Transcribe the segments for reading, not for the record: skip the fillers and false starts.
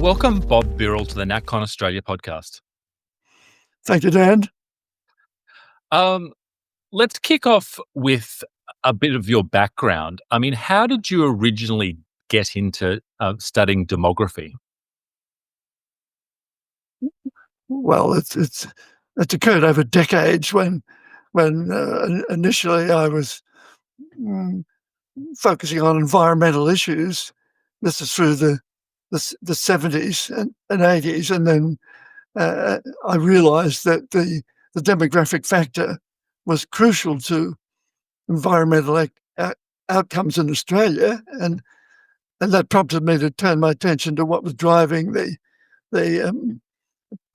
welcome Bob Birrell to the NatCon Australia podcast. Thank you, Dan. Let's kick off with a bit of your background. I mean, how did you originally get into studying demography? Well, it's occurred over decades. When initially I was focusing on environmental issues. This is through the 70s and 80s, and then I realised that the demographic factor was crucial to environmental outcomes in Australia, and that prompted me to turn my attention to what was driving the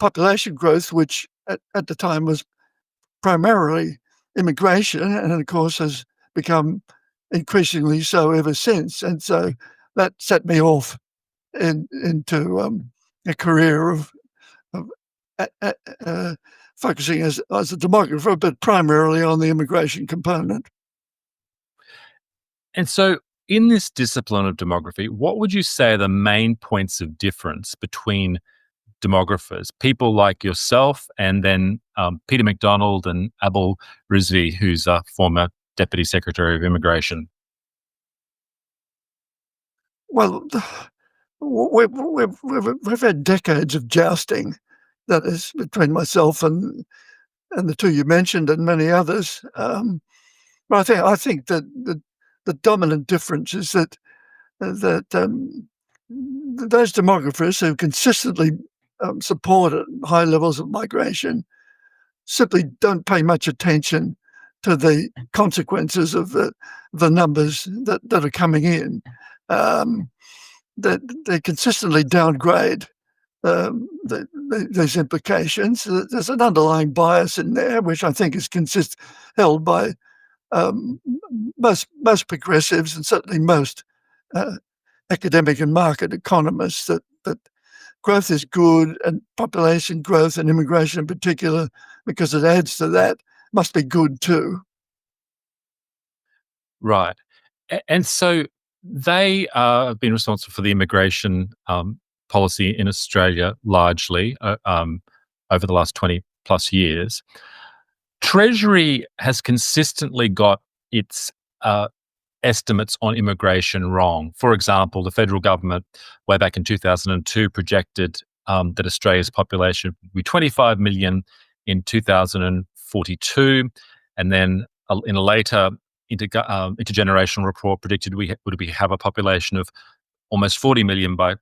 population growth, which at the time was primarily immigration, and of course has become increasingly so ever since. And so that set me off into a career of focusing as a demographer, but primarily on the immigration component. And so in this discipline of demography, what would you say are the main points of difference between demographers, people like yourself, and then Peter McDonald and Abul Rizvi, who's a former Deputy Secretary of Immigration? Well, we've had decades of jousting, that is, between myself and the two you mentioned and many others. But I think that the dominant difference is that those demographers who consistently supported high levels of migration simply don't pay much attention to the consequences of the numbers that are coming in. That they consistently downgrade these implications. There's an underlying bias in there, which I think is held by most progressives and certainly most academic and market economists, that growth is good, and population growth and immigration in particular, because it adds to that, must be good too. Right. And so they have been responsible for the immigration policy in Australia largely over the last 20 plus years. Treasury has consistently got its estimates on immigration wrong. For example, the federal government, way back in 2002, projected that Australia's population would be 25 million in 2042, and then in a later intergenerational report predicted we have a population of almost 40 million by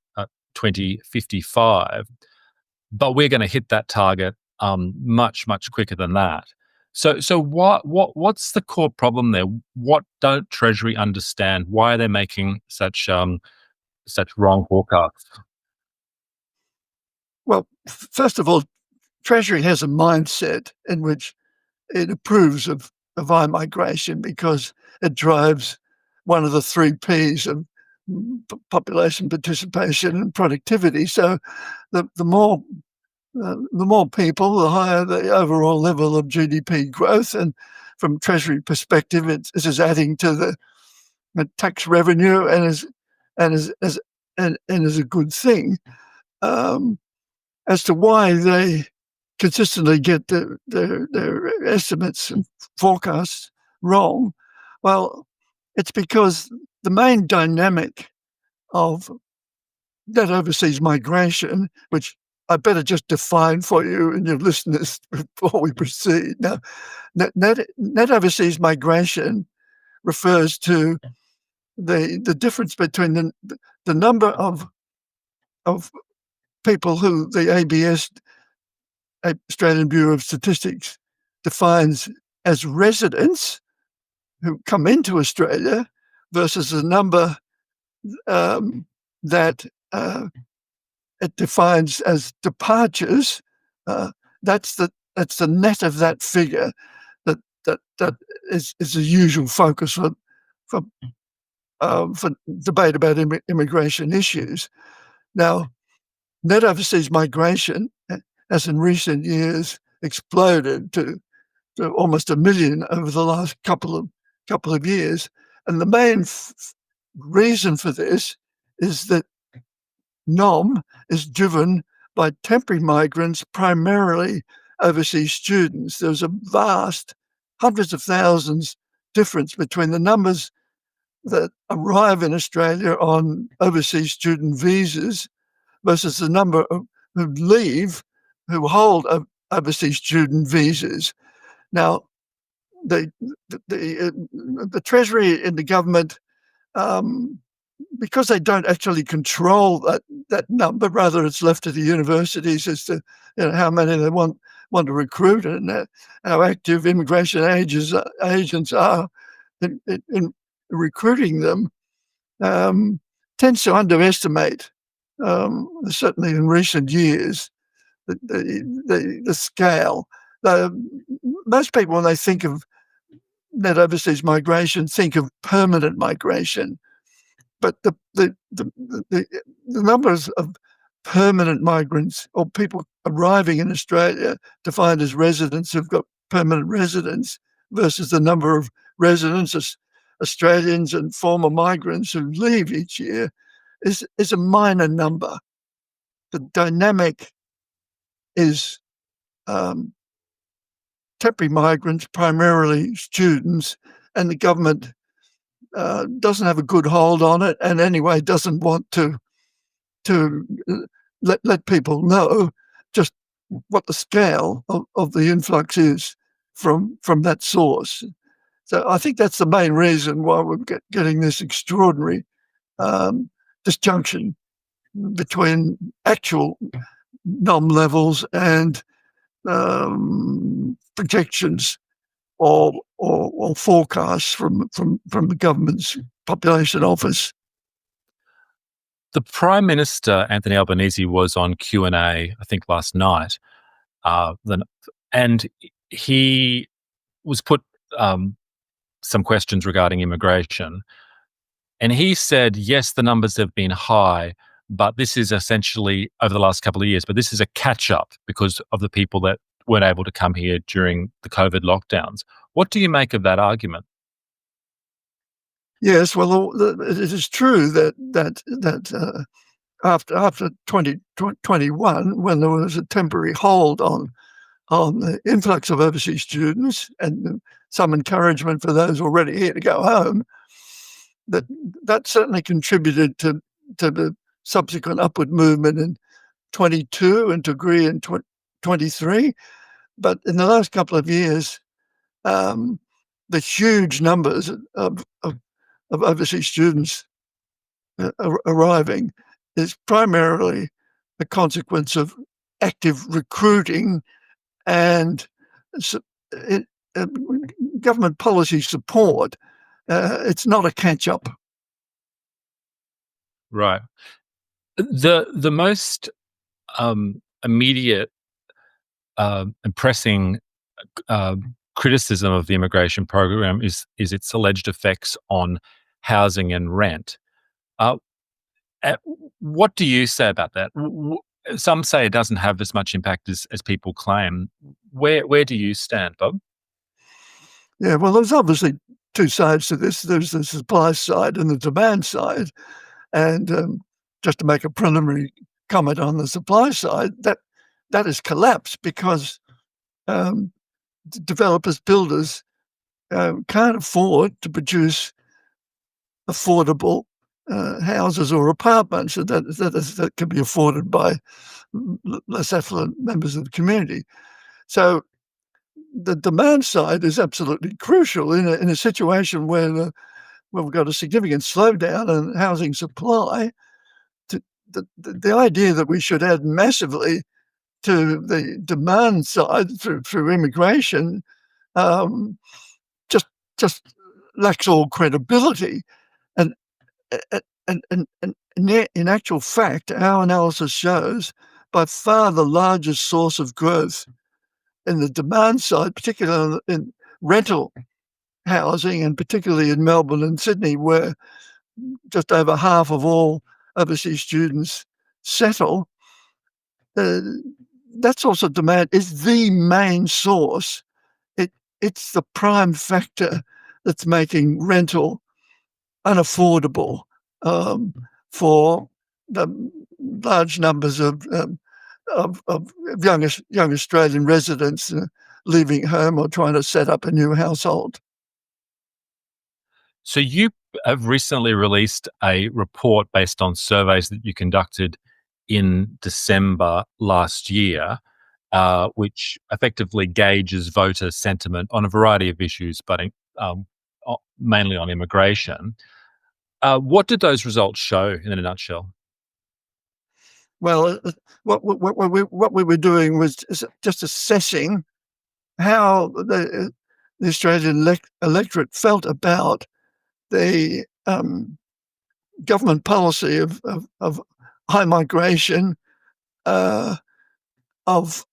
2055. But we're going to hit that target much quicker than that. So what's the core problem there? What don't Treasury understand? Why are they making such wrong forecasts? Well, first of all, Treasury has a mindset in which it approves of high migration because it drives one of the 3 Ps of population participation and productivity. So the more people, the higher the overall level of GDP growth. And from Treasury perspective, this is adding to the tax revenue and is a good thing. As to why they consistently get their estimates and forecasts wrong, well, it's because the main dynamic of net overseas migration, which I better just define for you and your listeners before we proceed. Now, net overseas migration refers to the difference between the number of people who the ABS, Australian Bureau of Statistics, defines as residents who come into Australia versus the number that it defines as departures. That's the net of that figure that is the usual focus for debate about immigration issues. Now, net overseas migration has in recent years exploded to almost 1 million over the last couple of years, and the main reason for this is that NOM is driven by temporary migrants, primarily overseas students. There's a vast, hundreds of thousands difference between the numbers that arrive in Australia on overseas student visas versus the number who leave, who hold overseas student visas. Now, the Treasury and the government, because they don't actually control that number, rather it's left to the universities as to how many they want to recruit, and how active immigration agents are in recruiting them, tends to underestimate, certainly in recent years, the scale. Most people, when they think of net overseas migration, think of permanent migration, but the numbers of permanent migrants or people arriving in Australia defined as residents who've got permanent residence versus the number of residents, Australians and former migrants who leave each year is a minor number. The dynamic is temporary migrants, primarily students, and the government doesn't have a good hold on it, and anyway doesn't want to let people know just what the scale of the influx is from that source. So I think that's the main reason why we're getting this extraordinary disjunction between actual NOM levels and projections or forecasts from the government's population office. The Prime Minister, Anthony Albanese, was on Q&A, I think last night, and he was put some questions regarding immigration. And he said, yes, the numbers have been high, but this is essentially over the last couple of years, but this is a catch-up because of the people that weren't able to come here during the COVID lockdowns. What do you make of that argument? Yes, well, it is true that after 2021, when there was a temporary hold on the influx of overseas students and some encouragement for those already here to go home, that certainly contributed to the subsequent upward movement in 22 and to a degree in 23. But in the last couple of years, the huge numbers of overseas students arriving is primarily a consequence of active recruiting and government policy support. It's not a catch-up. Right. The most immediate and pressing criticism of the immigration program is its alleged effects on housing and rent. What do you say about that? Some say it doesn't have as much impact as people claim. Where do you stand, Bob? Yeah, well, there's obviously two sides to this. There's the supply side and the demand side. And just to make a preliminary comment on the supply side, that has collapsed because developers, builders can't afford to produce affordable houses or apartments that can be afforded by less affluent members of the community. So the demand side is absolutely crucial in a situation where we've got a significant slowdown in housing supply. The idea that we should add massively to the demand side through immigration just lacks all credibility. And in actual fact, our analysis shows by far the largest source of growth in the demand side, particularly in rental housing, and particularly in Melbourne and Sydney, where just over half of all overseas students settle. That source of demand is the main source. It's the prime factor that's making rental unaffordable for the large numbers of young Australian residents leaving home or trying to set up a new household. So you have recently released a report based on surveys that you conducted in December last year, which effectively gauges voter sentiment on a variety of issues, but mainly on immigration. What did those results show in a nutshell? Well, what we were doing was just assessing how the Australian electorate felt about the government policy of high migration, uh, of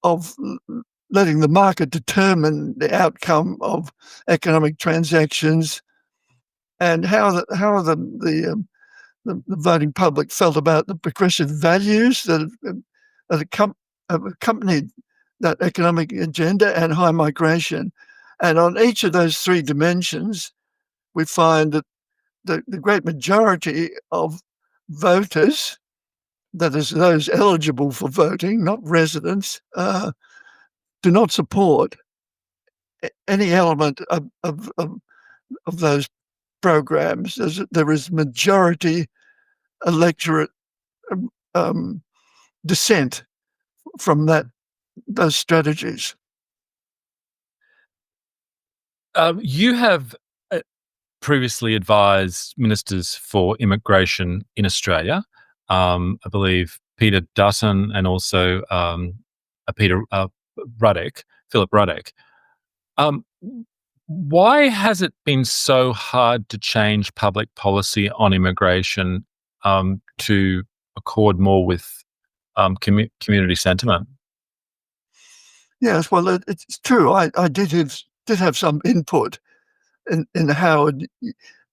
letting the market determine the outcome of economic transactions, and how the voting public felt about the progressive values have accompanied that economic agenda and high migration. And on each of those three dimensions, we find that the great majority of voters, that is, those eligible for voting, not residents, do not support any element of those programs. There is majority electorate um, dissent from those strategies. You have previously advised ministers for immigration in Australia. I believe Peter Dutton and also Philip Ruddock. Why has it been so hard to change public policy on immigration to accord more with community sentiment? Yes, well, it's true. I did have some input in the Howard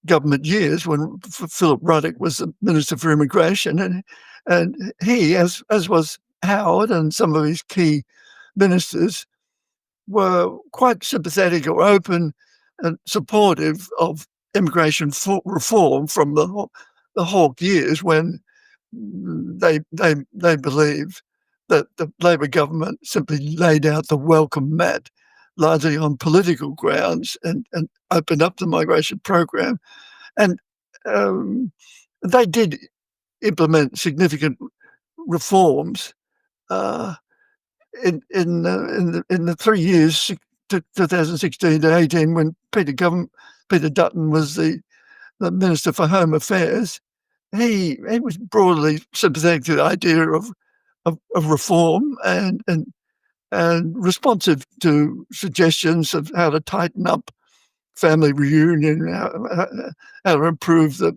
government years when Philip Ruddock was the Minister for Immigration, and he, as was Howard and some of his key ministers, were quite sympathetic or open and supportive of immigration reform from the Hawke years, when they believed that the Labor government simply laid out the welcome mat, largely on political grounds, and opened up the migration program. And they did implement significant reforms in the 3 years, 2016 to 18, when Peter Dutton was the Minister for Home Affairs. He was broadly sympathetic to the idea of reform and responsive to suggestions of how to tighten up family reunion, how to improve the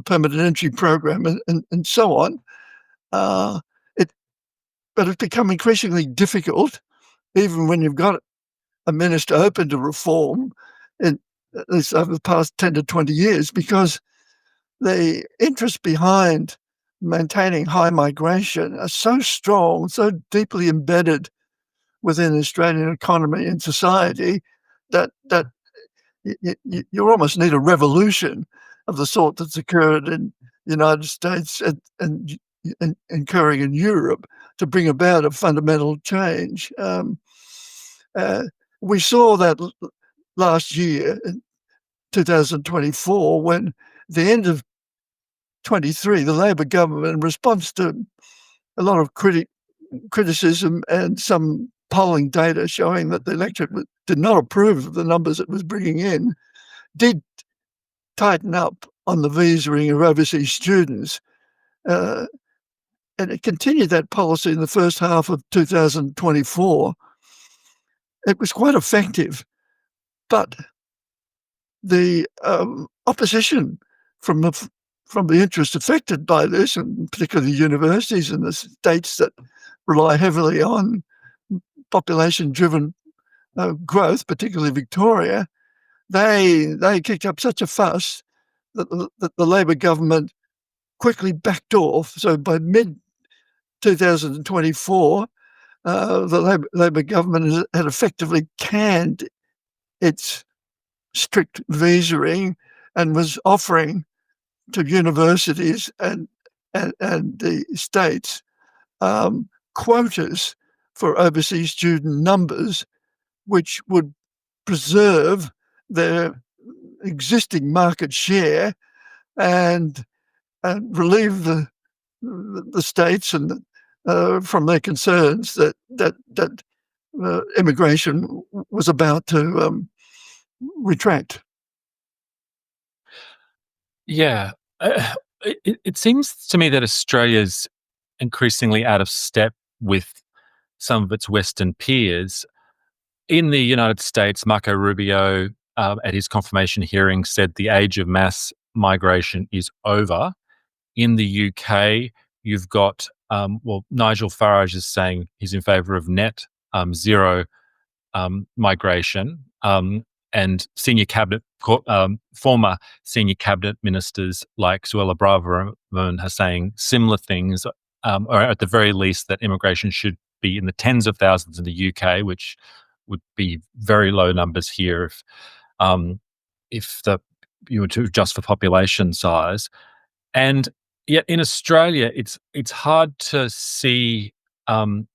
permanent entry program, and so on. But it's become increasingly difficult, even when you've got a minister open to reform, in at least over the past 10 to 20 years, because the interest behind maintaining high migration are so strong, so deeply embedded within the Australian economy and society, that you almost need a revolution of the sort that's occurred in the United States and occurring in Europe to bring about a fundamental change. We saw that last year, in 2024, when the end of 23, the Labor government, in response to a lot of criticism and some polling data showing that the electorate did not approve of the numbers it was bringing in, did tighten up on the visaing of overseas students. And it continued that policy in the first half of 2024. It was quite effective, but the opposition from the interests affected by this, and particularly the universities and the states that rely heavily on population-driven growth, particularly Victoria, they kicked up such a fuss that the Labor government quickly backed off. So by mid-2024, the Labor government had effectively canned its strict visaing and was offering to universities and and the states quotas for overseas student numbers, which would preserve their existing market share and relieve the states and from their concerns that immigration was about to retract. Yeah. It seems to me that Australia's increasingly out of step with some of its Western peers. In the United States, Marco Rubio, at his confirmation hearing, said the age of mass migration is over. In the UK, you've got, Nigel Farage is saying he's in favour of net zero migration, and former senior cabinet ministers like Suella Braverman are saying similar things, or at the very least that immigration should be in the tens of thousands in the UK, which would be very low numbers here um, if you were to adjust for population size. And yet in Australia, it's hard to see um,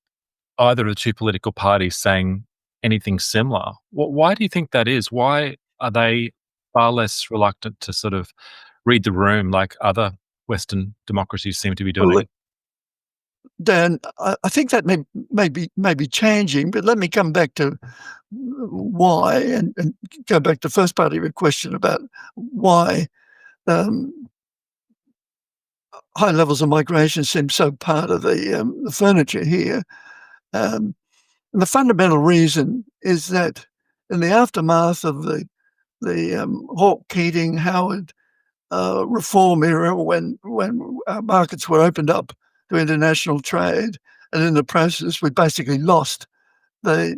either of the two political parties saying anything similar. Why do you think that is? Why are they far less reluctant to sort of read the room like other Western democracies seem to be Well, doing? Dan, I think that may be changing, but let me come back to why and go back to the first part of your question about why um, high levels of migration seem so part of the furniture here. And the fundamental reason is that in the aftermath of the Hawke, Keating, Howard reform era, when markets were opened up to international trade, and in the process we basically lost the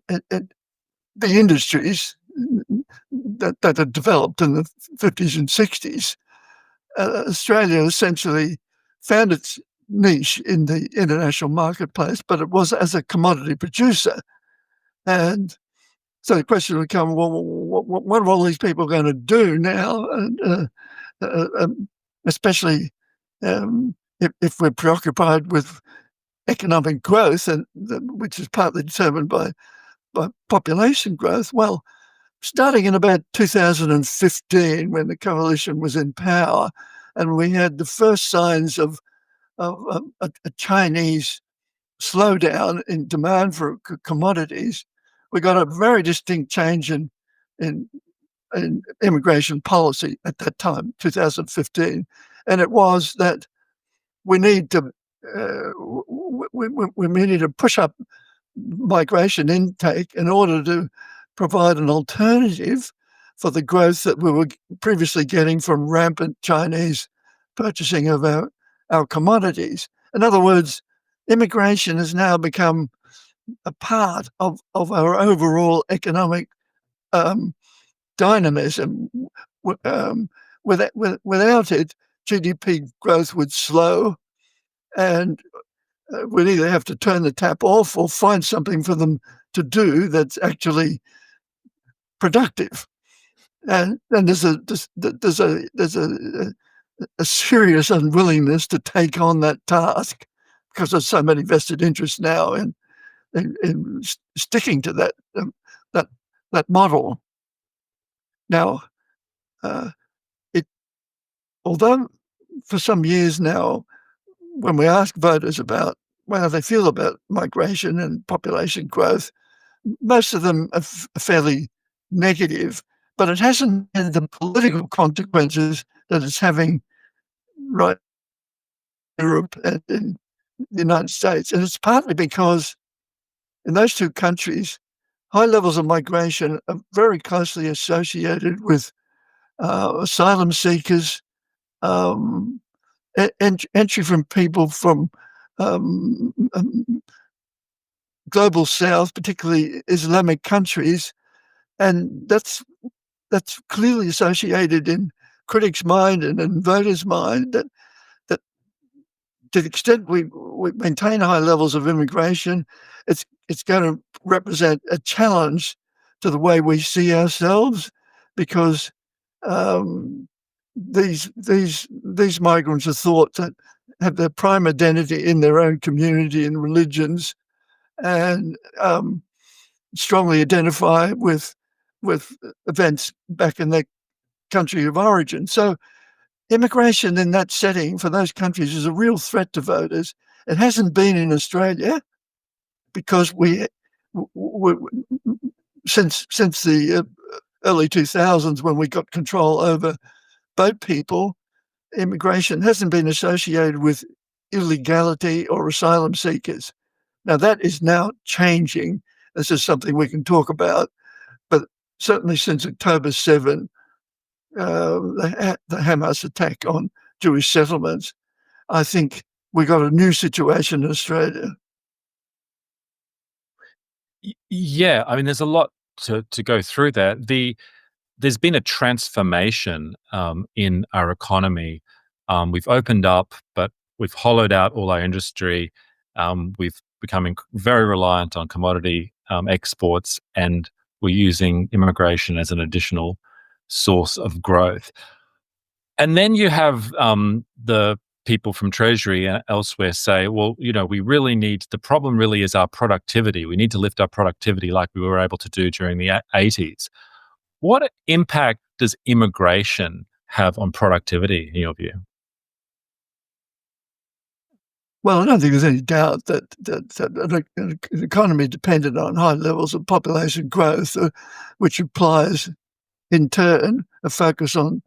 it, it, the industries that had developed in the 50s and 60s. Australia essentially found its niche in the international marketplace, but it was as a commodity producer. And so the question would come, well, what are all these people going to do now? And, especially if we're preoccupied with economic growth, and which is partly determined by population growth. Well, starting in about 2015, when the coalition was in power, and we had the first signs of a Chinese slowdown in demand for commodities, we got a very distinct change in immigration policy at that time, 2015, and it was that we need to we needed to push up migration intake in order to provide an alternative for the growth that we were previously getting from rampant Chinese purchasing of our commodities. In other words, immigration has now become a part of our overall economic dynamism. Without it, GDP growth would slow, and we'd either have to turn the tap off or find something for them to do that's actually productive. And there's a serious unwillingness to take on that task because there's so many vested interests now in sticking to that model. Now, it although for some years now, when we ask voters about how they feel about migration and population growth, most of them are fairly negative, but it hasn't had the political consequences that it's having right in Europe and in the United States. And it's partly because in those two countries, high levels of migration are very closely associated with asylum seekers, um, entry from people from global south, particularly Islamic countries, and that's clearly associated in critics' mind and in voters' mind that to the extent we maintain high levels of immigration, it's going to represent a challenge to the way we see ourselves, because um, these migrants are thought to have their prime identity in their own community and religions, and strongly identify with events back in their country of origin. So immigration in that setting for those countries is a real threat to voters. It hasn't been in Australia because since the early 2000s, when we got control over boat people, immigration hasn't been associated with illegality or asylum seekers. Now, that is now changing. This is something we can talk about, but certainly since October 7, the Hamas attack on Jewish settlements, I think we got a new situation in Australia. Yeah, I mean, there's a lot to go through there. There's been a transformation in our economy. We've opened up, but we've hollowed out all our industry. We've becoming very reliant on commodity exports, and we're using immigration as an additional source of growth. And then you have the people from Treasury and elsewhere say, well, we really need, the problem really is our productivity. We need to lift our productivity like we were able to do during the 80s. What impact does immigration have on productivity, in your view? Well, I don't think there's any doubt that an economy dependent on high levels of population growth, which implies, in turn, a focus on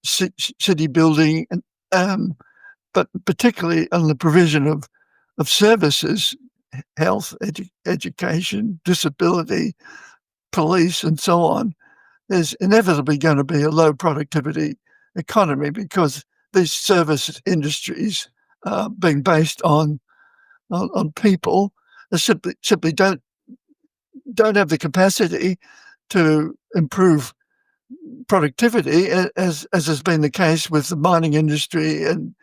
city building, and but particularly on the provision of services, health, education, disability, police, and so on, is inevitably going to be a low productivity economy because these service industries, being based on people, simply don't have the capacity to improve productivity, as has been the case with the mining industry and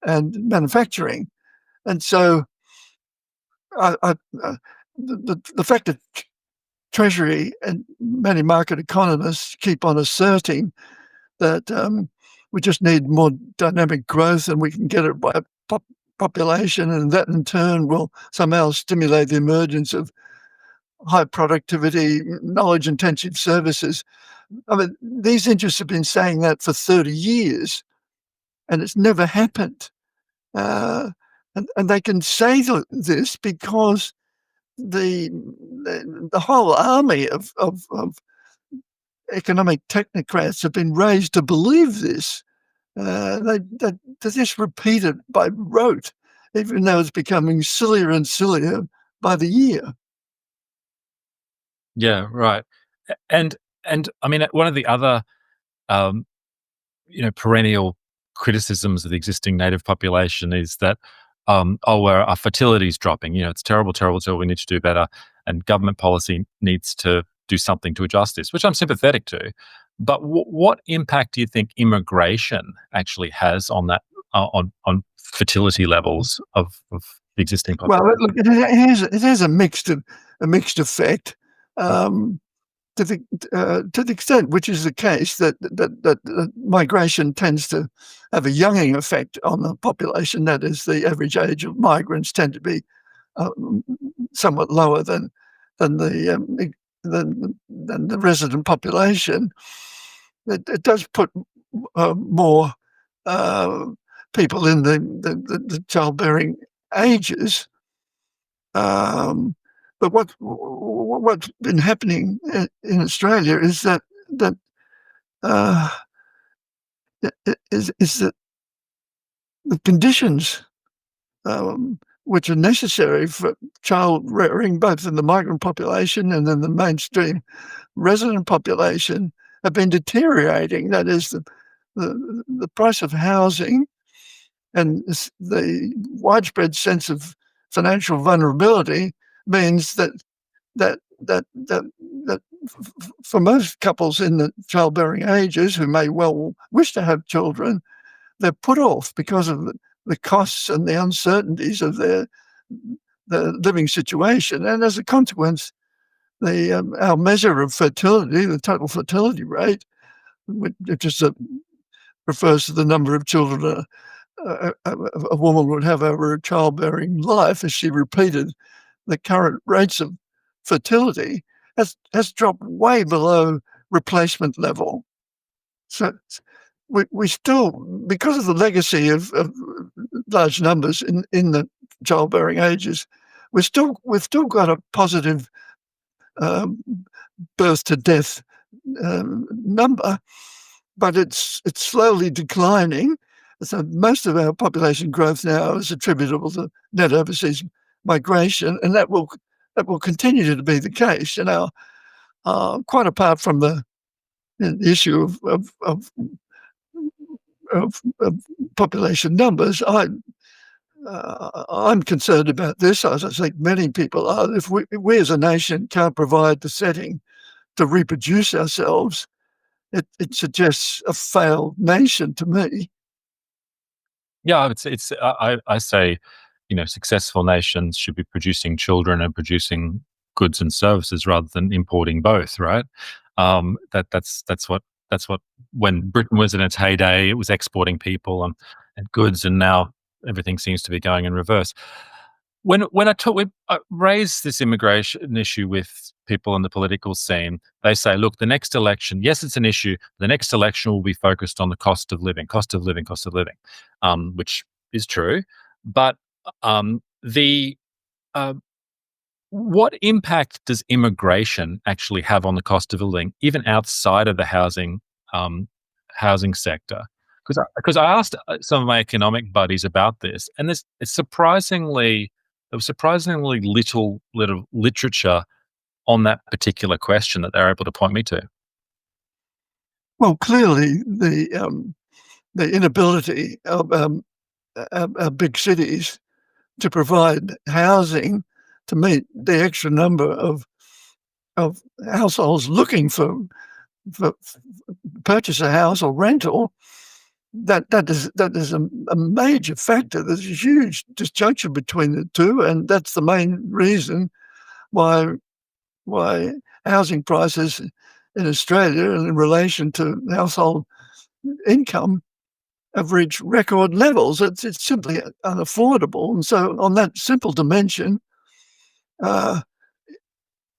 manufacturing. And so the fact that Treasury and many market economists keep on asserting that we just need more dynamic growth and we can get it by population, and that in turn will somehow stimulate the emergence of high productivity, knowledge-intensive services. I mean, these interests have been saying that for 30 years, and it's never happened. And they can say this because the whole army of economic technocrats have been raised to believe this. They just repeat it by rote, even though it's becoming sillier and sillier by the year. Yeah, right. And I mean, one of the other um, perennial criticisms of the existing native population is that well, our fertility is dropping. It's terrible, terrible, terrible. We need to do better, and government policy needs to do something to adjust this, which I'm sympathetic to. But what impact do you think immigration actually has on that, on fertility levels of the existing population? Well, look, it has a mixed effect. To the extent which is the case that migration tends to have a younging effect on the population. That is, the average age of migrants tend to be somewhat lower than the resident population. It does put more people in the childbearing ages. But what's been happening in Australia is that the conditions which are necessary for child rearing, both in the migrant population and in the mainstream resident population, have been deteriorating. That is, the price of housing and the widespread sense of financial vulnerability means that for most couples in the childbearing ages who may well wish to have children, they're put off because of the costs and the uncertainties of their living situation. And as a consequence, our measure of fertility, the total fertility rate, which is refers to the number of children a woman would have over a childbearing life, as she repeated, the current rates of fertility has dropped way below replacement level. So we still, because of the legacy of large numbers in the childbearing ages, we've still got a positive um, birth to death number, but it's slowly declining. So most of our population growth now is attributable to net overseas migration, and that will continue to be the case. You know, quite apart from the issue of population numbers, I'm concerned about this, as I think many people are. If we as a nation can't provide the setting to reproduce ourselves, it suggests a failed nation to me. Yeah, it's I say, successful nations should be producing children and producing goods and services rather than importing both, right? That's what when Britain was in its heyday, it was exporting people and goods, and now everything seems to be going in reverse. When I raise this immigration issue with people in the political scene, they say, "Look, the next election, yes, it's an issue. The next election will be focused on the cost of living, cost of living, cost of living," which is true. But the uh, what impact does immigration actually have on the cost of living, even outside of the um, housing sector? Because I asked some of my economic buddies about this, and there was surprisingly little literature on that particular question that they're able to point me to. Well, clearly the inability of our big cities to provide housing to meet the extra number of households looking for purchase a house or rental, that is a major factor. There's a huge disjunction between the two, and that's the main reason why why housing prices in Australia in relation to household income have reached record levels. It's simply unaffordable. And so on that simple dimension, uh,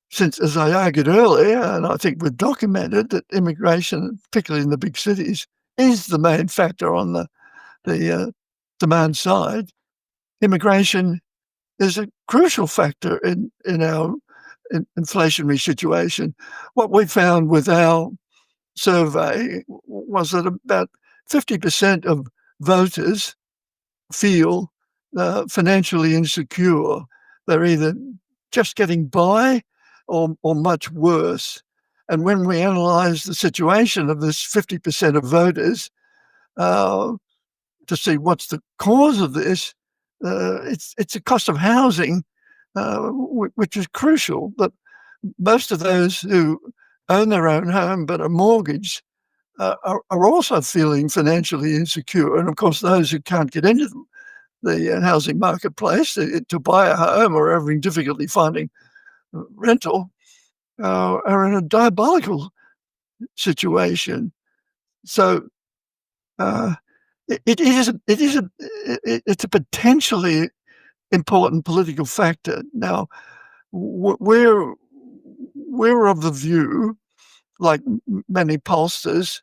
since, as I argued earlier, and I think we've documented that immigration, particularly in the big cities, is the main factor on the demand side. Immigration is a crucial factor in our inflationary situation. What we found with our survey was that about 50% of voters feel financially insecure. They're either just getting by or much worse. And when we analyse the situation of this 50% of voters uh, to see what's the cause of this, it's a cost of housing, which is crucial. But most of those who own their own home but are mortgaged are also feeling financially insecure. And of course, those who can't get into the housing marketplace to buy a home or are having difficulty finding rental are in a diabolical situation. So uh, it's a potentially important political factor. Now, we're of the view, like many pollsters,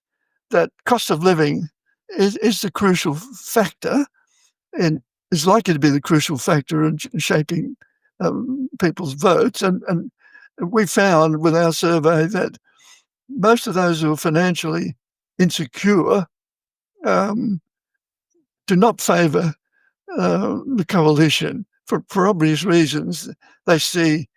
that cost of living is the crucial factor and is likely to be the crucial factor in shaping people's votes. And we found with our survey that most of those who are financially insecure um, do not favour the coalition for obvious reasons. They see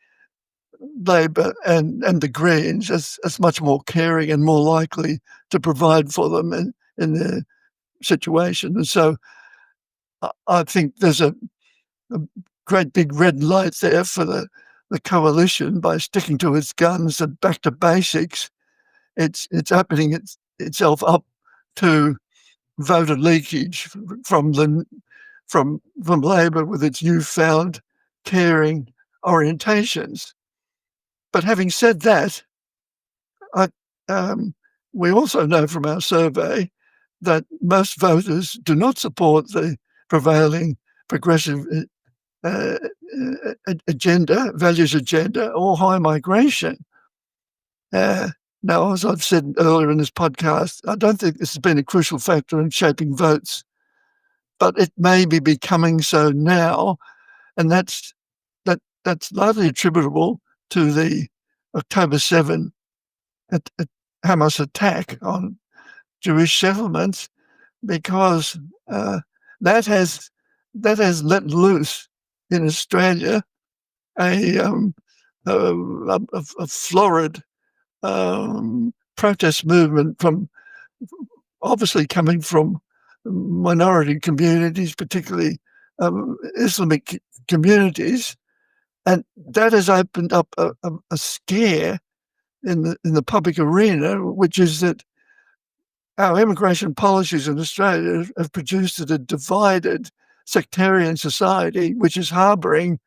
Labor and the Greens as much more caring and more likely to provide for them in their situation. And so I think there's a great big red light there for the coalition by sticking to its guns and back to basics. It's opening itself up to voter leakage from Labor with its newfound caring orientations. But having said that, I, we also know from our survey that most voters do not support the prevailing progressive uh, agenda, values agenda, or high migration. Now, as I've said earlier in this podcast, I don't think this has been a crucial factor in shaping votes, but it may be becoming so now, and that's largely attributable to the October 7 Hamas attack on Jewish settlements, because that has let loose in Australia a florid protest movement from obviously coming from minority communities, particularly Islamic communities, and that has opened up a scare in the public arena, which is that our immigration policies in Australia have produced a divided sectarian society, which is harbouring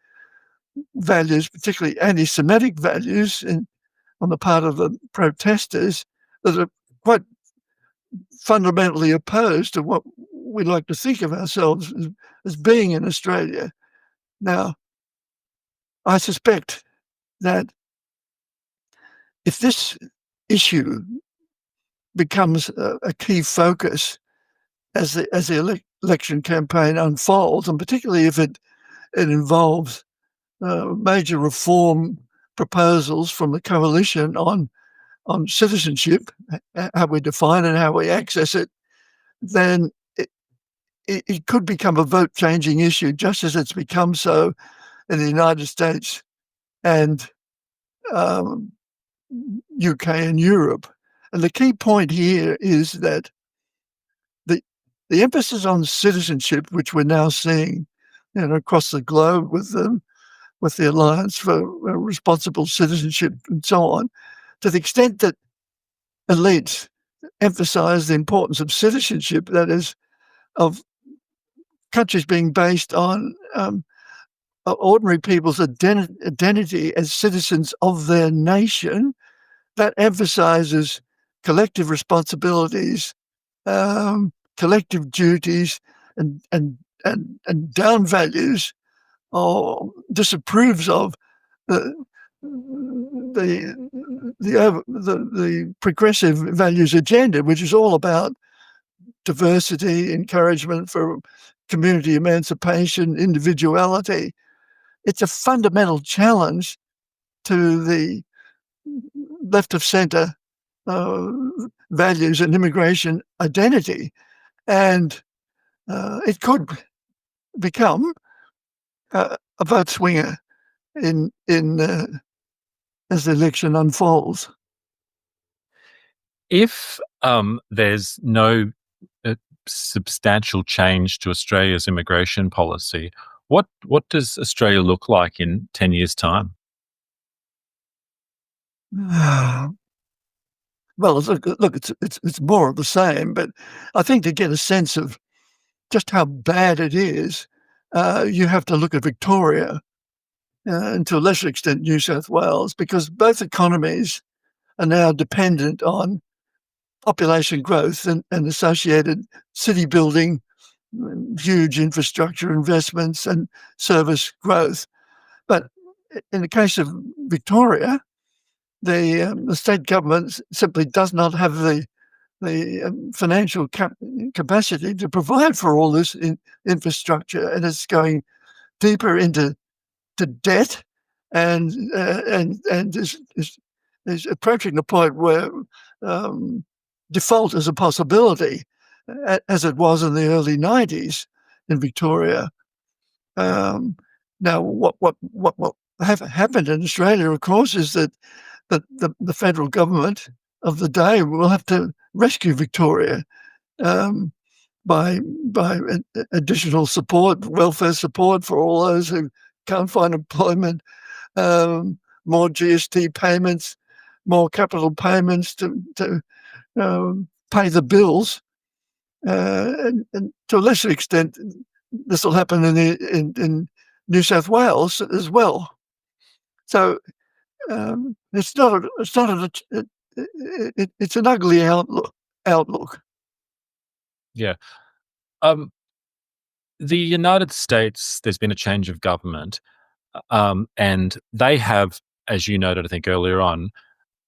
values, particularly anti-Semitic values, on the part of the protesters that are quite fundamentally opposed to what we like to think of ourselves as being in Australia. Now, I suspect that if this issue becomes a key focus as the election campaign unfolds, and particularly if it involves major reform proposals from the coalition on citizenship, how we define it, how we access it, then it could become a vote-changing issue, just as it's become so in the United States and UK and Europe. And the key point here is that the emphasis on citizenship, which we're now seeing across the globe with the Alliance for Responsible Citizenship and so on, to the extent that elites emphasize the importance of citizenship, that is, of countries being based on ordinary people's identity as citizens of their nation, that emphasizes collective responsibilities, collective duties, and downvalues or disapproves of the progressive values agenda, which is all about diversity, encouragement for community emancipation, individuality. It's a fundamental challenge to the left of centre values and immigration identity, and it could become a vote swinger in as the election unfolds. If there's no substantial change to Australia's immigration policy, what does Australia look like in 10 years' time? Well, look, it's more of the same, but I think to get a sense of just how bad it is, you have to look at Victoria, and to a lesser extent New South Wales, because both economies are now dependent on population growth and associated city building, huge infrastructure investments and service growth. But in the case of Victoria, the state government simply does not have the financial capacity to provide for all this infrastructure, and it's going deeper into debt, and is approaching the point where default is a possibility, as it was in the early 90s in Victoria. Now, what happened in Australia, of course, is that the federal government of the day will have to rescue Victoria by additional support, welfare support for all those who can't find employment, more GST payments, more capital payments to pay the bills, and to a lesser extent, this will happen in New South Wales as well. So it's an ugly outlook. Yeah. Um, the United States, there's been a change of government, and they have, as you noted, I think earlier on,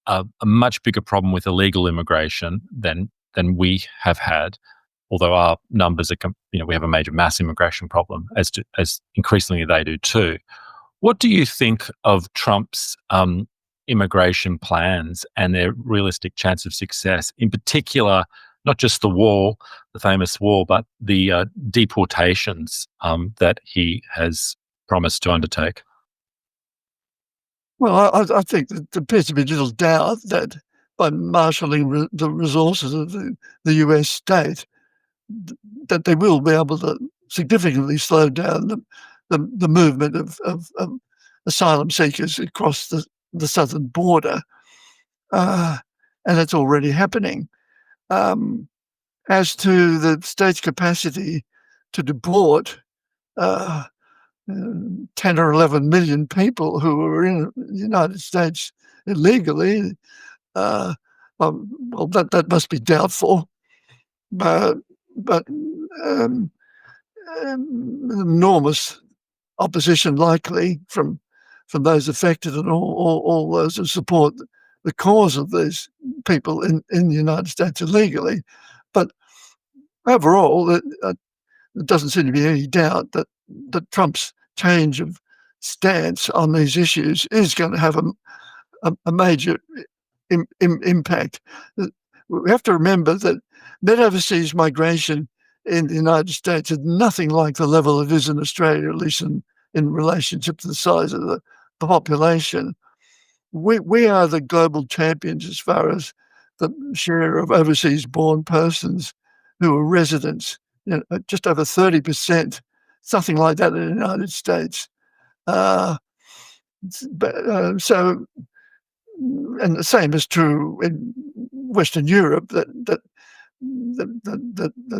a much bigger problem with illegal immigration than we have had. Although our numbers are, we have a major mass immigration problem, as increasingly they do too. What do you think of Trump's immigration plans and their realistic chance of success? In particular, not just the wall, the famous wall, but the deportations that he has promised to undertake. Well, I think that there appears to be little doubt that by marshalling the resources of the US state, that they will be able to significantly slow down the movement of asylum seekers across the southern border. And it's already happening. As to the state's capacity to deport 10 or 11 million people who are in the United States illegally, well, that must be doubtful. But enormous opposition likely from those affected and all those who support the cause of these people in the United States illegally. But overall, there doesn't seem to be any doubt that Trump's change of stance on these issues is going to have a major impact. We have to remember that net overseas migration in the United States is nothing like the level it is in Australia, at least in relationship to the size of the population. We are the global champions as far as the share of overseas-born persons who are residents, just over 30%, something like that in the United States. So, and the same is true in Western Europe, that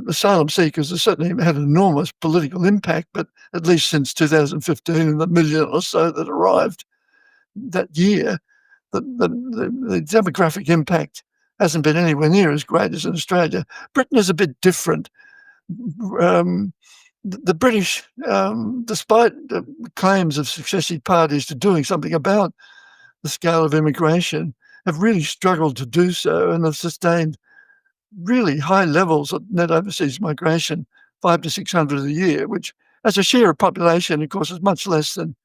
asylum seekers have certainly had an enormous political impact, but at least since 2015 and the million or so that arrived that year, the demographic impact hasn't been anywhere near as great as in Australia. Britain is a bit different. The British, despite the claims of successive parties to doing something about the scale of immigration, have really struggled to do so and have sustained really high levels of net overseas migration, 500 to 600 a year, which as a share of population, of course, is much less than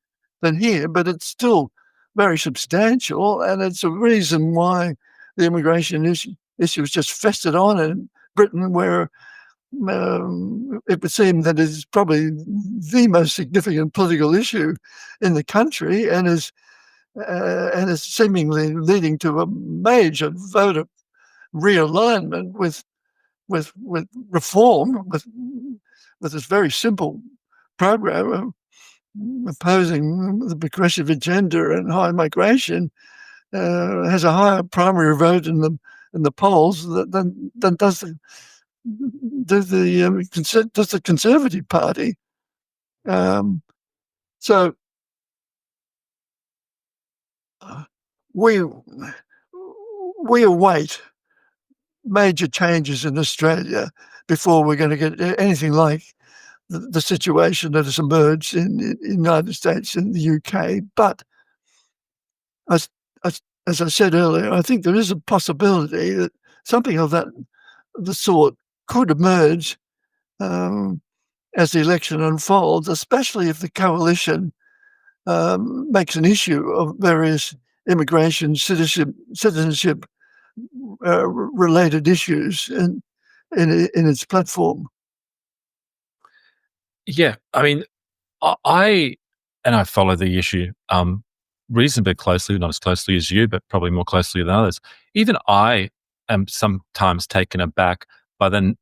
here, but it's still very substantial, and it's a reason why the immigration issue has just festered on in Britain, where it would seem that it is probably the most significant political issue in the country, and is seemingly leading to a major vote of realignment with reform, with this very simple program of opposing the progressive agenda and high migration, has a higher primary vote in the polls than does the Conservative Party. So we await major changes in Australia before we're going to get anything like the situation that has emerged in the United States and the UK. But as I said earlier, I think there is a possibility that something of the sort could emerge as the election unfolds, especially if the coalition makes an issue of various immigration, citizenship related issues in its platform. Yeah, I mean, I follow the issue reasonably closely, not as closely as you, but probably more closely than others. Even I am sometimes taken aback by the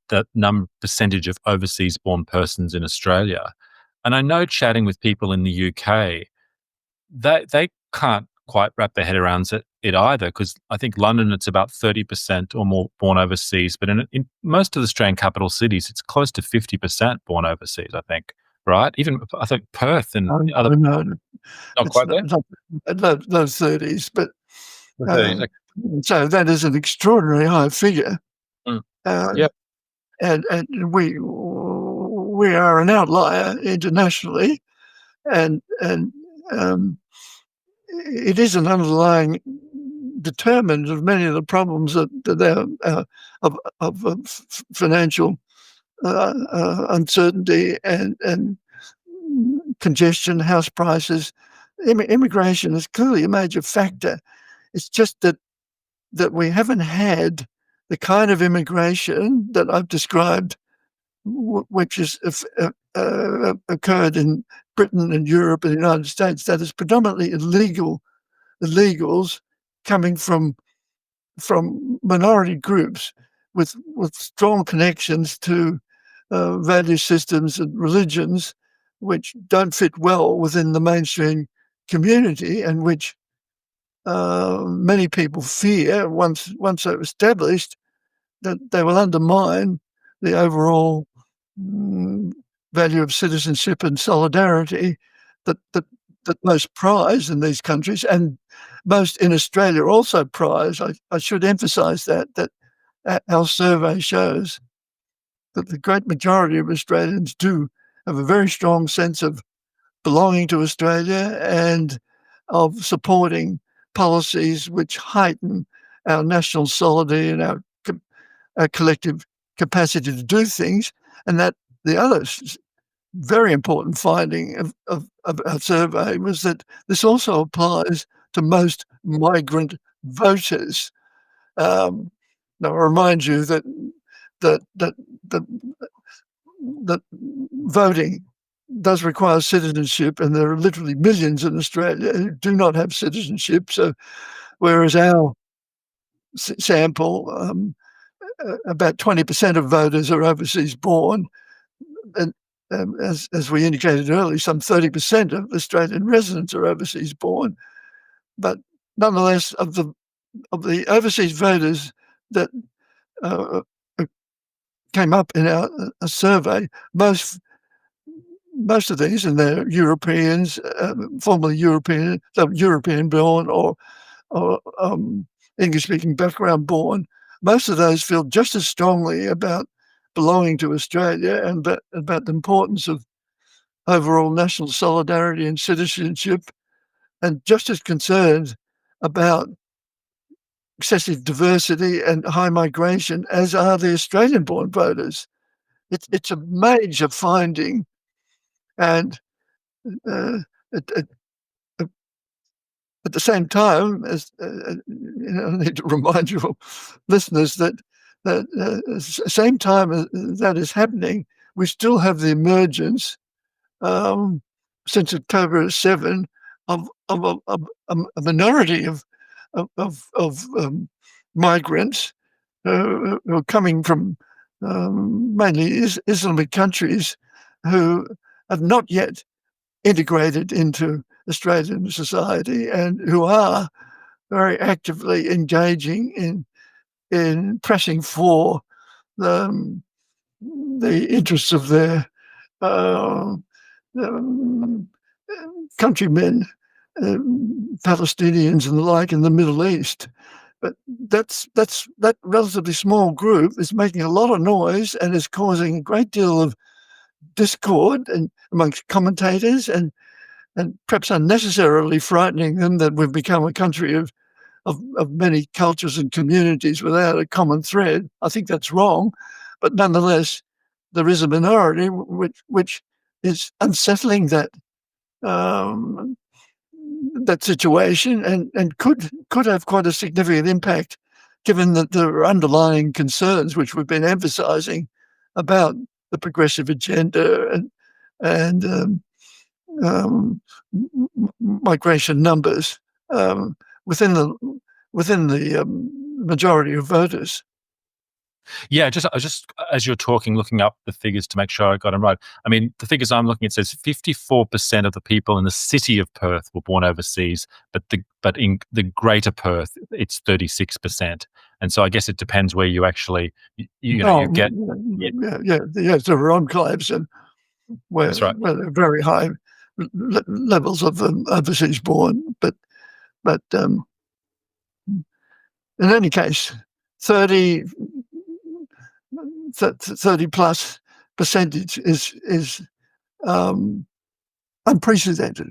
percentage of overseas-born persons in Australia. And I know, chatting with people in the UK, they can't quite wrap their head around it either, because I think London, it's about 30% or more born overseas, but in most of the Australian capital cities, it's close to 50% born overseas, I think, right? Even I think Perth and other... No, Not it's quite there? low 30s, but The 30s, okay. so that is an extraordinarily high figure. Mm. Uh, Yep. and we are an outlier internationally, and it is an underlying determinant of many of the problems that of financial uncertainty and congestion, house prices. Immigration is clearly a major factor. It's just that we haven't had the kind of immigration that I've described, which has occurred in Britain and Europe and the United States, that is predominantly illegals coming from minority groups with strong connections to value systems and religions which don't fit well within the mainstream community, and which many people fear once they're established, that they will undermine the overall value of citizenship and solidarity that most prize in these countries, and most in Australia also prize. I should emphasise that our survey shows that the great majority of Australians do have a very strong sense of belonging to Australia and of supporting policies which heighten our national solidarity and our collective capacity to do things. And that the other very important finding of our survey was that this also applies to most migrant voters. Now, I remind you that voting does require citizenship, and there are literally millions in Australia who do not have citizenship. So, whereas our sample, about 20% of voters are overseas born, and as we indicated earlier, some 30% of Australian residents are overseas born. But nonetheless, of the overseas voters that came up in our survey, most of these, and they're Europeans, formerly European, European-born or English-speaking background-born. Most of those feel just as strongly about belonging to Australia and about the importance of overall national solidarity and citizenship, and just as concerned about excessive diversity and high migration as are the Australian-born voters. It's a major finding, and at the same time, as I need to remind your listeners that at the same time that is happening, we still have the emergence since October 7 of a minority of migrants who are coming from mainly Islamic countries, who have not yet integrated into Australian society and who are very actively engaging in pressing for the interests of their countrymen, Palestinians and the like in the Middle East. But that relatively small group is making a lot of noise and is causing a great deal of discord and amongst commentators, and perhaps unnecessarily frightening them that we've become a country of many cultures and communities without a common thread. I think that's wrong, but nonetheless, there is a minority which is unsettling that situation, and could have quite a significant impact, given that there are underlying concerns which we've been emphasising about the progressive agenda and migration numbers within the majority of voters. Yeah, I just as you're talking, looking up the figures to make sure I got them right. I mean, the figures I'm looking at says 54% of the people in the city of Perth were born overseas, but in the greater Perth, it's 36%. And so I guess it depends where you actually, you get. Yes, there are enclaves and where, That's right. where there are very high levels of overseas born, but in any case, 30+% is unprecedented.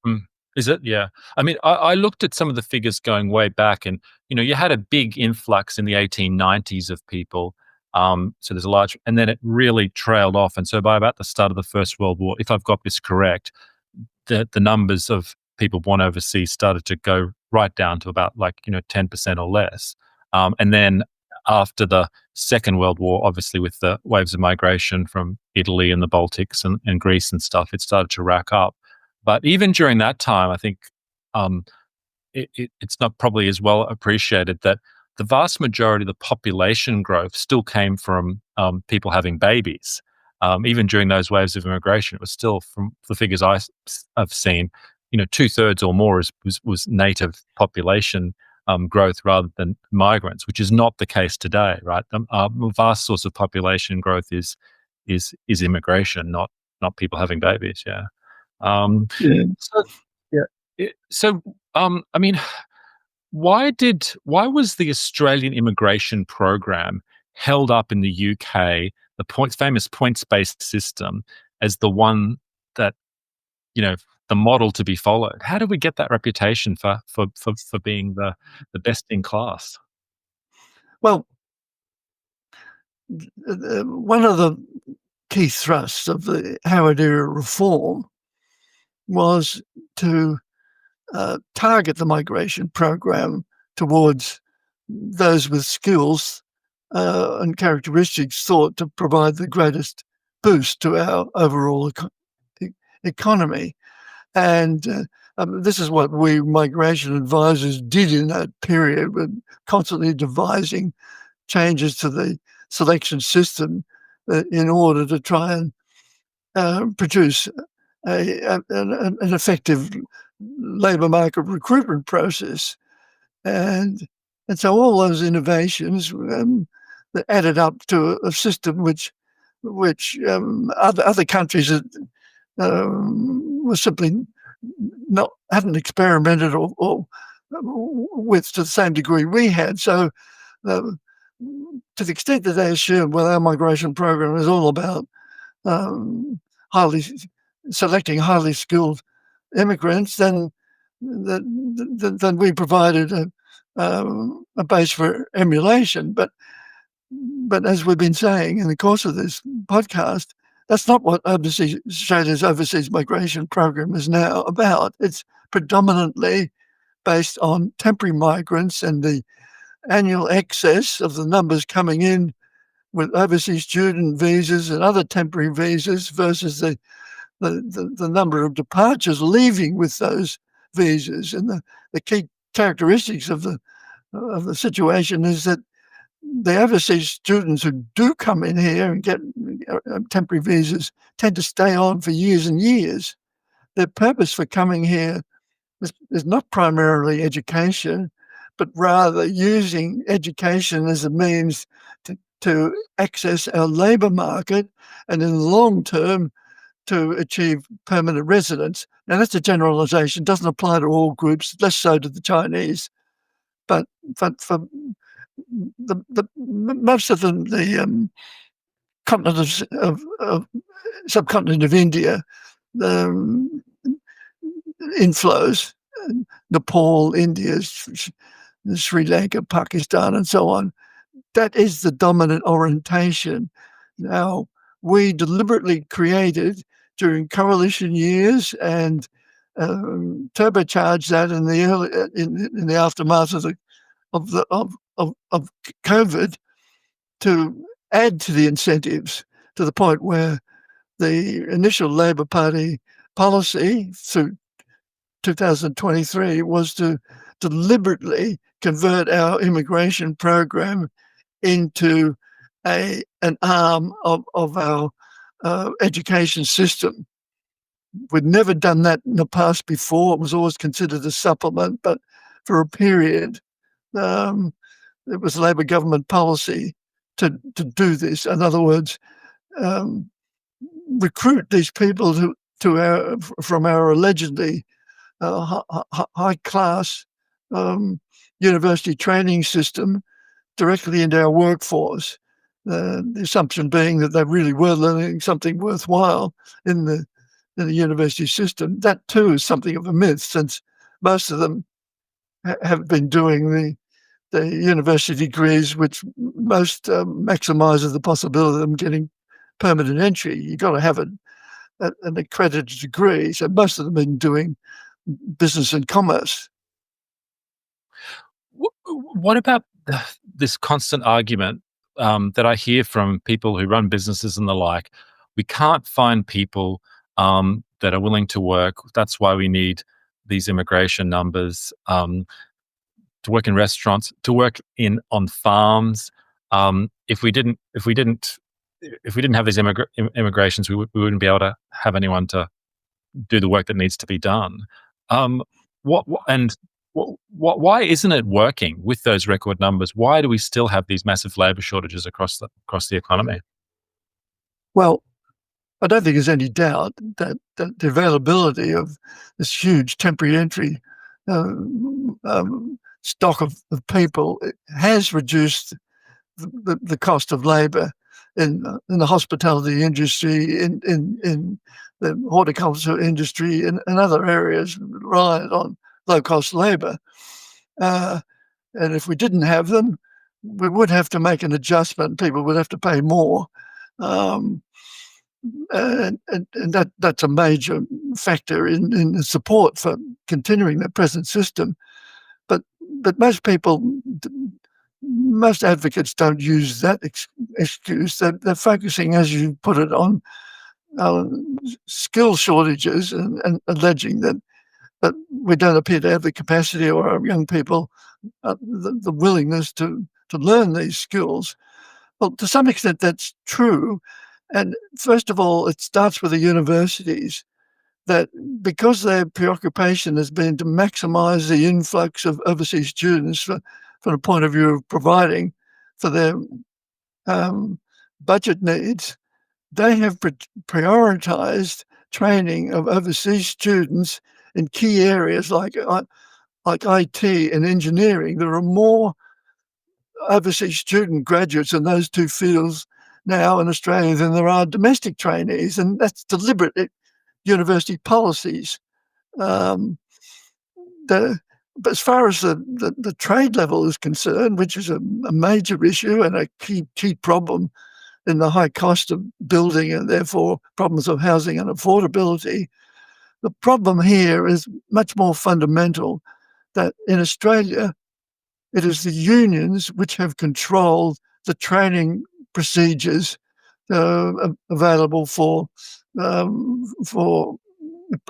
Mm. Is it? Yeah. I mean, I looked at some of the figures going way back, and you had a big influx in the 1890s of people. So there's a large, and then it really trailed off. And so by about the start of the First World War, if I've got this correct, the numbers of people born overseas started to go right down to about 10% or less. And then after the Second World War, obviously with the waves of migration from Italy and the Baltics and Greece and stuff, it started to rack up. But even during that time, I think um, it's not probably as well appreciated that the vast majority of the population growth still came from people having babies. Even during those waves of immigration, it was still, from the figures have seen, 2/3 or more was native population growth rather than migrants, which is not the case today, right? A vast source of population growth is immigration, not people having babies. Yeah. Um, Yeah. so yeah. I mean, why was the Australian immigration program held up in the UK, famous points-based system, as the one that, you know, the model to be followed? How did we get that reputation for being the best in class? Well, one of the key thrusts of the Howard era reform was to target the migration program towards those with skills and characteristics thought to provide the greatest boost to our overall economy. And this is what we migration advisors did in that period, with constantly devising changes to the selection system in order to try and produce an effective labour market recruitment process. And so all those innovations that added up to a system which other countries were simply not hadn't experimented or with to the same degree we had. So uh, to the extent that they assume, well, our migration program is all about um, highly selecting highly skilled immigrants, then we provided a base for emulation. But as we've been saying in the course of this podcast, that's not what Australia's overseas migration program is now about. It's predominantly based on temporary migrants and the annual excess of the numbers coming in with overseas student visas and other temporary visas versus the number of departures leaving with those visas. And the key characteristics of the situation is that the overseas students who do come in here and get temporary visas tend to stay on for years and years. Their purpose for coming here is not primarily education, but rather using education as a means to access our labour market, and in the long term to achieve permanent residence. Now, that's a generalisation, doesn't apply to all groups, less so to the Chinese. But for the most of the continent of subcontinent of India, the inflows, Nepal, India, Sri Lanka, Pakistan, and so on, that is the dominant orientation. Now, we deliberately created during coalition years and turbocharged that in the early in the aftermath of COVID to add to the incentives, to the point where the initial Labor Party policy through 2023 was to deliberately convert our immigration program into an arm of our education system. We'd never done that in the past before. It was always considered a supplement, but for a period, it was Labor government policy to do this. In other words, recruit these people from our allegedly high class university training system directly into our workforce. the assumption being that they really were learning something worthwhile in the university system. That too is something of a myth, since most of them have been doing the university degrees, which most maximises the possibility of them getting permanent entry. You've got to have an accredited degree. So most of them have been doing business and commerce. What about this constant argument that I hear from people who run businesses and the like? We can't find people that are willing to work. That's why we need these immigration numbers to work in restaurants, to work on farms. If we didn't have these immigrations, we wouldn't be able to have anyone to do the work that needs to be done. Why isn't it working with those record numbers? Why do we still have these massive labour shortages across the economy? Well, I don't think there's any doubt that the availability of this huge temporary entry stock of people has reduced the cost of labour in the hospitality industry, in the horticulture industry, and other areas reliant on low-cost labour. And if we didn't have them, we would have to make an adjustment. People would have to pay more. And that's a major factor in the support for continuing the present system. But most people, most advocates don't use that excuse. They're focusing, as you put it, on skill shortages and alleging that we don't appear to have the capacity, or our young people the willingness to learn these skills. Well, to some extent that's true. And first of all, it starts with the universities, that because their preoccupation has been to maximise the influx of overseas students from the point of view of providing for their budget needs, they have prioritised training of overseas students in key areas like IT and engineering. There are more overseas student graduates in those two fields now in Australia than there are domestic trainees, and that's deliberate university policies. But as far as the trade level is concerned, which is a major issue and a key problem in the high cost of building and therefore problems of housing and affordability, the problem here is much more fundamental, that in Australia it is the unions which have controlled the training procedures available for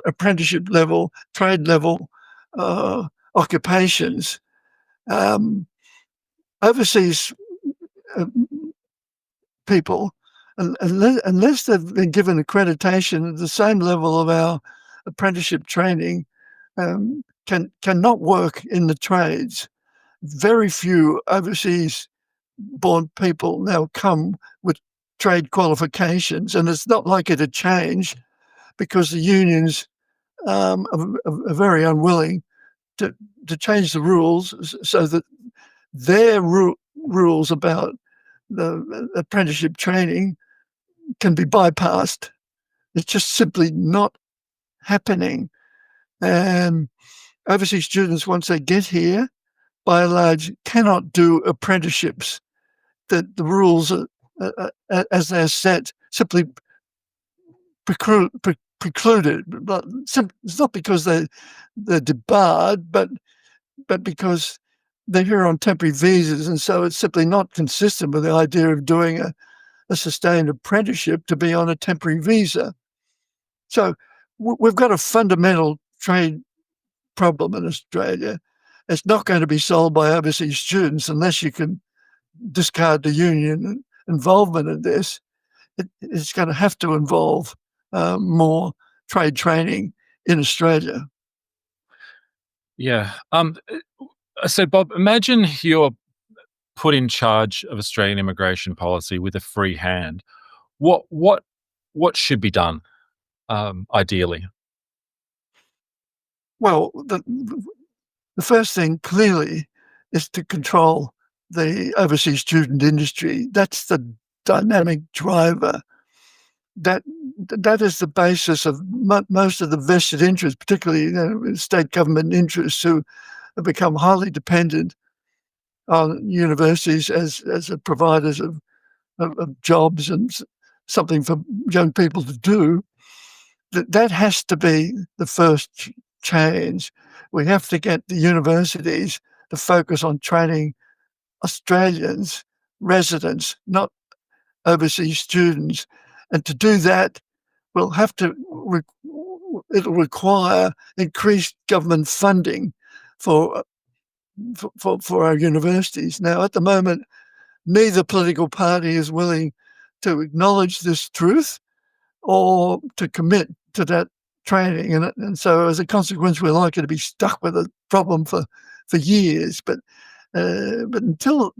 apprenticeship level, trade level occupations. Overseas people, unless they've been given accreditation at the same level of our apprenticeship training, cannot work in the trades. Very few overseas born people now come with trade qualifications, and it's not likely to change because the unions are very unwilling to change the rules so that their rules about the apprenticeship training can be bypassed. It's just simply not happening. And overseas students, once they get here, by and large, cannot do apprenticeships. That the rules, as they're set, simply precluded. It's not because they're debarred, but because they're here on temporary visas, and so it's simply not consistent with the idea of doing a sustained apprenticeship to be on a temporary visa. So we've got a fundamental trade problem in Australia. It's not going to be solved by overseas students unless you can discard the union involvement in this. It's going to have to involve more trade training in Australia. Yeah. So, Bob, imagine you're put in charge of Australian immigration policy with a free hand. What should be done, ideally? Well, the first thing clearly is to control the overseas student industry. That's the dynamic driver. That is the basis of most of the vested interests, particularly state government interests, who have become highly dependent on universities as providers of jobs and something for young people to do. That has to be the first change. We have to get the universities to focus on training Australians, residents, not overseas students. And to do that, we'll have to, it'll require increased government funding for our universities. Now, at the moment, neither political party is willing to acknowledge this truth or to commit to that training. And so as a consequence, we're likely to be stuck with a problem for years. But until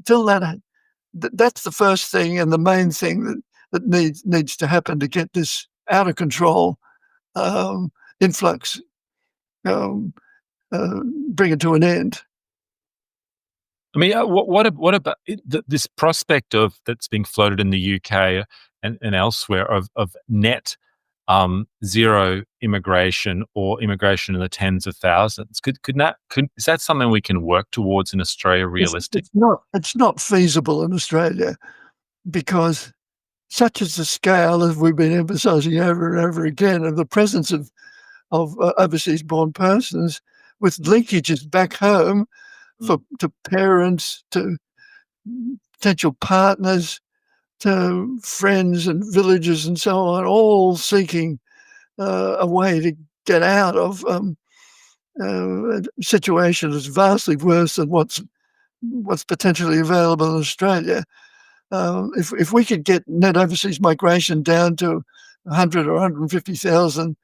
that's the first thing and the main thing that needs to happen to get this out of control influx, bring it to an end. I mean, what about this prospect of that's being floated in the UK and elsewhere of net zero immigration or immigration in the tens of thousands? Is that something we can work towards in Australia realistically? It's not feasible in Australia because such is the scale, as we've been emphasising over and over again, of the presence of overseas-born persons with linkages back home to parents, to potential partners, to friends and villages and so on, all seeking a way to get out of a situation that's vastly worse than what's potentially available in Australia. If we could get net overseas migration down to 100 or 150,000,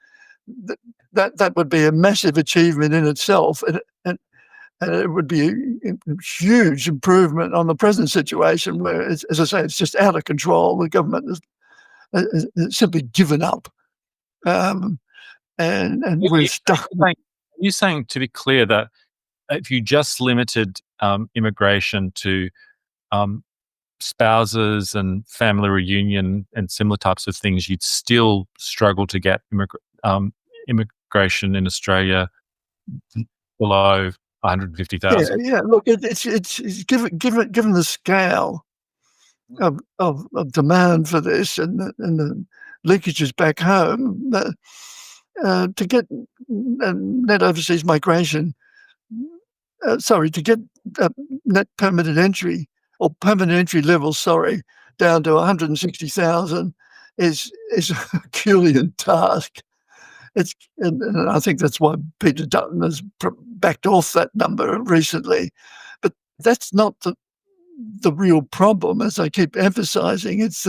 that would be a massive achievement in itself, and it would be a huge improvement on the present situation where, as I say, it's just out of control. The government has simply given up, and we're stuck. You're saying, to be clear, that if you just limited immigration to spouses and family reunion and similar types of things, you'd still struggle to get immigration in Australia below 150,000. Yeah. Look, it's given the scale of demand for this and the leakages back home, to get net overseas migration. To get net permanent entry or permanent entry level, down to 160,000 is a Herculean task. And I think that's why Peter Dutton has backed off that number recently. But that's not the real problem, as I keep emphasising. It's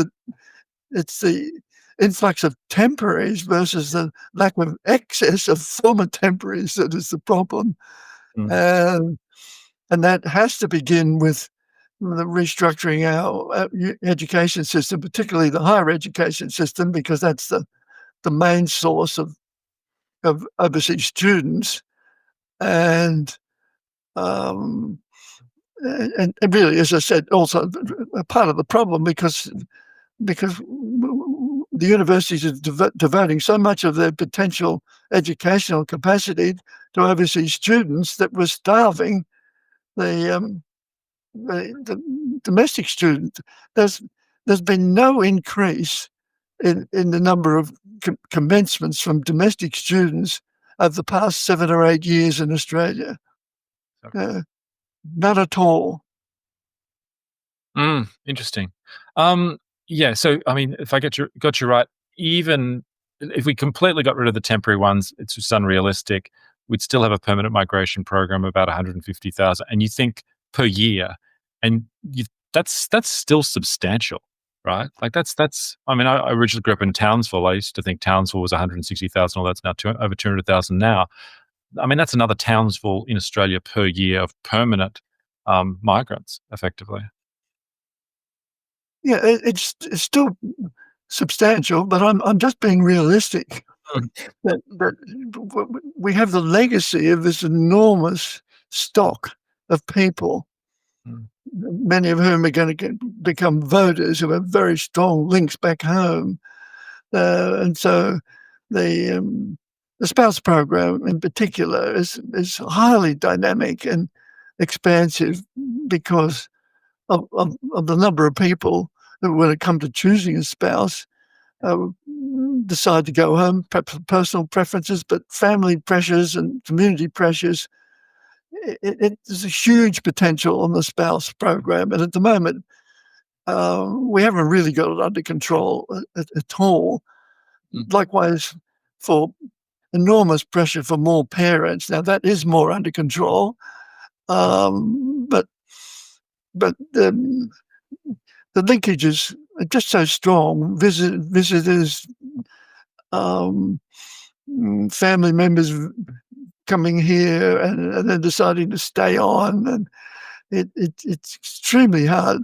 the influx of temporaries versus the lack of excess of former temporaries that is the problem. And that has to begin with the restructuring our education system, particularly the higher education system, because that's the main source of overseas students, and really, as I said, also a part of the problem because the universities are devoting so much of their potential educational capacity to overseas students that we're starving the domestic student. There's been no increase in the number of commencements from domestic students over the past 7 or 8 years in Australia. Not at all. Interesting. Yeah. So, I mean, if I got you right, even if we completely got rid of the temporary ones, it's just unrealistic. We'd still have a permanent migration program of about 150,000, and you think per year, and that's still substantial, right? Like that's. I mean, I originally grew up in Townsville. I used to think Townsville was 160,000, or that's now over 200,000 now. I mean, that's another Townsville in Australia per year of permanent migrants, effectively. Yeah, it's still substantial, but I'm just being realistic. That we have the legacy of this enormous stock of people many of whom are going to become voters who have very strong links back home. And so the spouse program in particular is highly dynamic and expansive because of the number of people who, when it comes to choosing a spouse, decide to go home, perhaps for personal preferences, but family pressures and community pressures. There's a huge potential on the spouse program, and at the moment, we haven't really got it under control at all. Likewise, for enormous pressure for more parents. Now that is more under control, but the linkages are just so strong. Visitors, family members coming here and then deciding to stay on, and it's extremely hard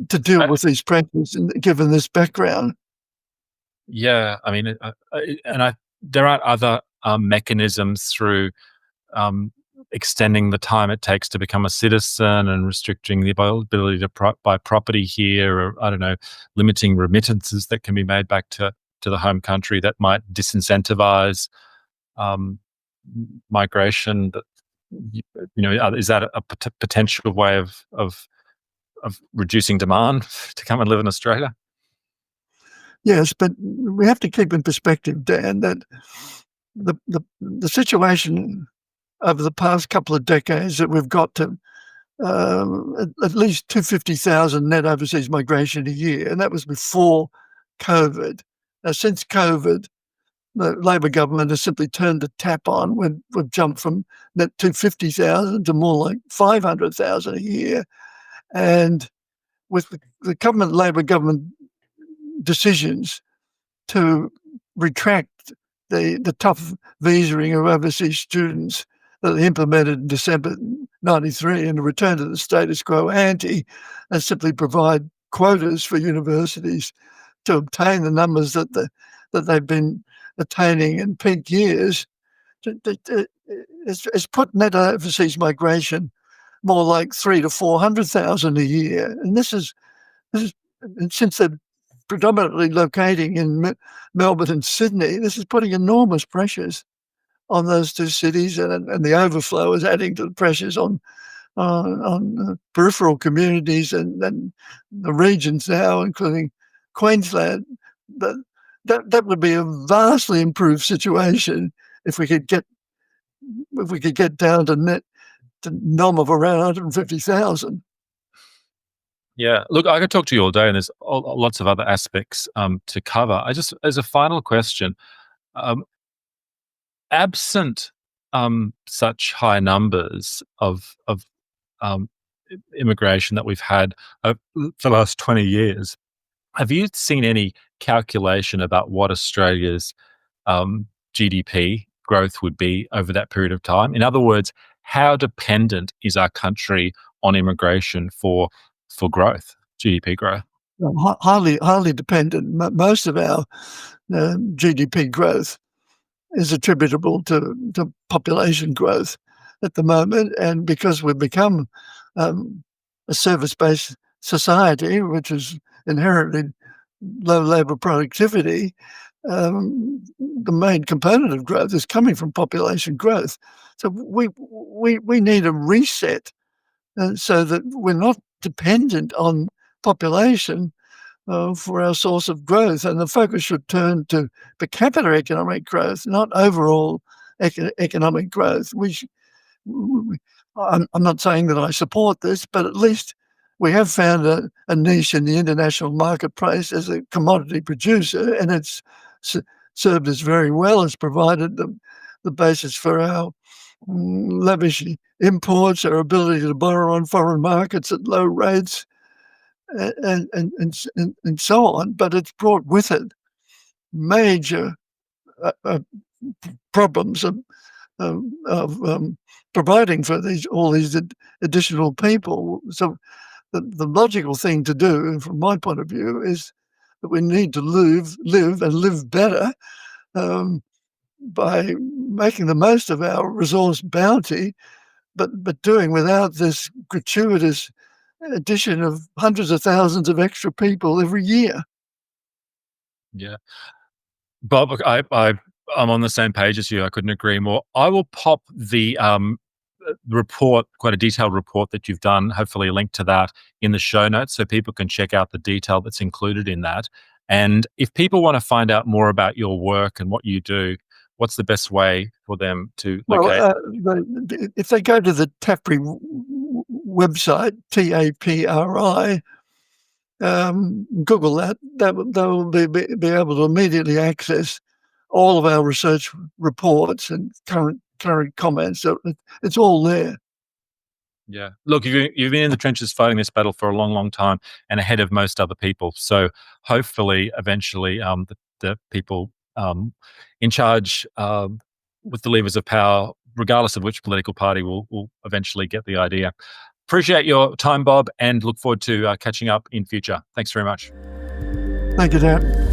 to deal with these pressures given this background. Yeah, I mean, there are other mechanisms through extending the time it takes to become a citizen and restricting the ability to buy property here, or I don't know, limiting remittances that can be made back to the home country that might disincentivize migration. Is that a potential way of reducing demand to come and live in Australia? Yes, but we have to keep in perspective, Dan, that the situation over the past couple of decades that we've got to at least 250,000 net overseas migration a year, and that was before COVID. Now, since COVID, the Labor government has simply turned the tap on. We've jumped from net 250,000 to more like 500,000 a year. And with the Labor government decisions to retract the tough visaing of overseas students that they implemented in December 93 and to return to the status quo ante and simply provide quotas for universities to obtain the numbers that they've been attaining in peak years, it's put net overseas migration more like 300,000 to 400,000 a year. And this is since they're predominantly locating in Melbourne and Sydney, this is putting enormous pressures on those two cities, and the overflow is adding to the pressures on peripheral communities and the regions now, including Queensland. That would be a vastly improved situation if we could get down to NOM of around 150,000. Yeah, look, I could talk to you all day, and there's lots of other aspects to cover. As a final question, absent such high numbers of immigration that we've had for the last 20 years, have you seen any calculation about what Australia's GDP growth would be over that period of time? In other words, how dependent is our country on immigration for growth, GDP growth? Highly dependent. Most of our GDP growth is attributable to population growth at the moment, and because we've become a service-based society, which is inherently low labour productivity, the main component of growth is coming from population growth. So we need a reset so that we're not dependent on population for our source of growth, and the focus should turn to per capita economic growth, not overall economic growth. I'm not saying that I support this, but at least we have found a niche in the international marketplace as a commodity producer, and it's served us very well. It's provided the basis for our lavish imports, our ability to borrow on foreign markets at low rates, and so on. But it's brought with it major problems of providing for all these additional people. So the logical thing to do, from my point of view, is that we need to live and live better by making the most of our resource bounty but doing without this gratuitous addition of hundreds of thousands of extra people every year. Yeah. Bob, I'm on the same page as you. I couldn't agree more. I will pop the report, quite a detailed report that you've done, hopefully a link to that in the show notes so people can check out the detail that's included in that. And if people want to find out more about your work and what you do, what's the best way for them to locate? Well, if they go to the TAPRI website, TAPRI, Google that, they will be able to immediately access all of our research reports and current comments. So it's all there. Yeah. Look, you've been in the trenches fighting this battle for a long, long time and ahead of most other people. So hopefully, eventually, the people in charge with the levers of power, regardless of which political party, will eventually get the idea. Appreciate your time, Bob, and look forward to catching up in future. Thanks very much. Thank you, Dan.